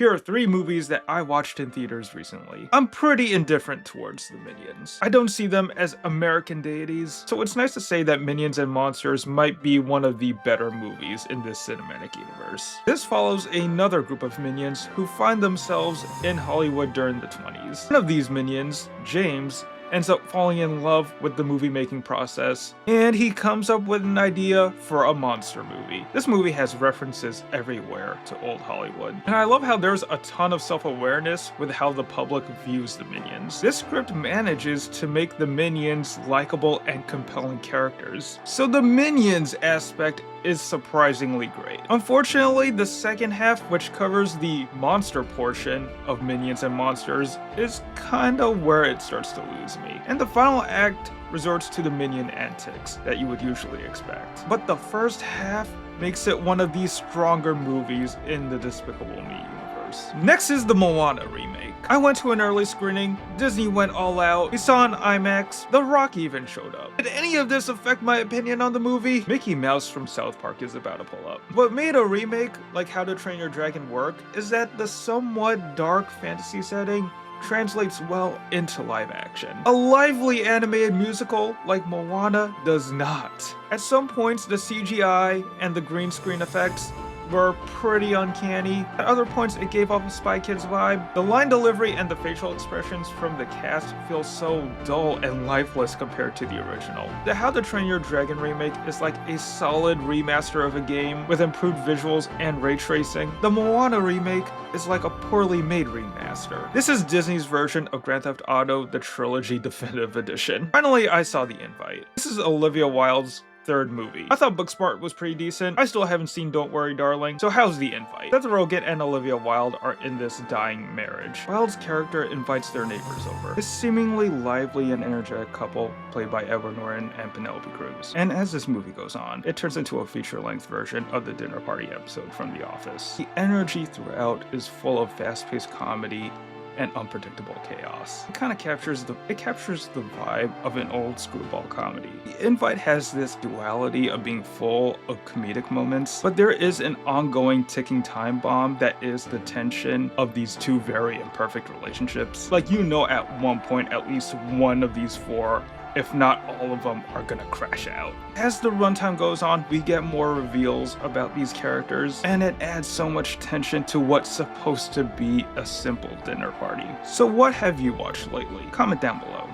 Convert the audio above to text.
Here are 3 movies that I watched in theaters recently. I'm pretty indifferent towards the Minions. I don't see them as American deities, so it's nice to say that Minions and Monsters might be one of the better movies in this cinematic universe. This follows another group of Minions who find themselves in Hollywood during the 20s. One of these Minions, James, ends up falling in love with the movie making process, and he comes up with an idea for a monster movie. This movie has references everywhere to old Hollywood, and I love how there's a ton of self-awareness with how the public views the Minions. This script manages to make the Minions likable and compelling characters, so the Minions aspect is surprisingly great. Unfortunately, the second half, which covers the monster portion of Minions and Monsters, is kinda where it starts to lose me. And the final act resorts to the Minion antics that you would usually expect. But the first half makes it one of the stronger movies in the Despicable Me universe. Next is the Moana remake. I went to an early screening, Disney went all out, we saw an IMAX, The Rock even showed up. Did any of this affect my opinion on the movie? Mickey Mouse from South Park is about to pull up. What made a remake like How to Train Your Dragon work is that the somewhat dark fantasy setting translates well into live action. A lively animated musical like Moana does not. At some points, the CGI and the green screen effects were pretty uncanny. At other points, it gave off a Spy Kids vibe. The line delivery and the facial expressions from the cast feel so dull and lifeless compared to the original. The How to Train Your Dragon remake is like a solid remaster of a game with improved visuals and ray tracing. The Moana remake is like a poorly made remaster. This is Disney's version of Grand Theft Auto, the Trilogy Definitive Edition. Finally, I saw The Invite. This is Olivia Wilde's 3rd movie. I thought Booksmart was pretty decent. I still haven't seen Don't Worry Darling, so how's The Invite? Seth Rogen and Olivia Wilde are in this dying marriage. Wilde's character invites their neighbors over. This seemingly lively and energetic couple, played by Edward Norton and Penelope Cruz. And as this movie goes on, it turns into a feature-length version of the dinner party episode from The Office. The energy throughout is full of fast-paced comedy and unpredictable chaos. It kind of captures the vibe of an old screwball comedy. The Invite has this duality of being full of comedic moments, but there is an ongoing ticking time bomb that is the tension of these two very imperfect relationships. Like, you know, at one point at least one of these 4, if not all of them, are gonna crash out. As the runtime goes on, we get more reveals about these characters, and it adds so much tension to what's supposed to be a simple dinner party. So what have you watched lately? Comment down below.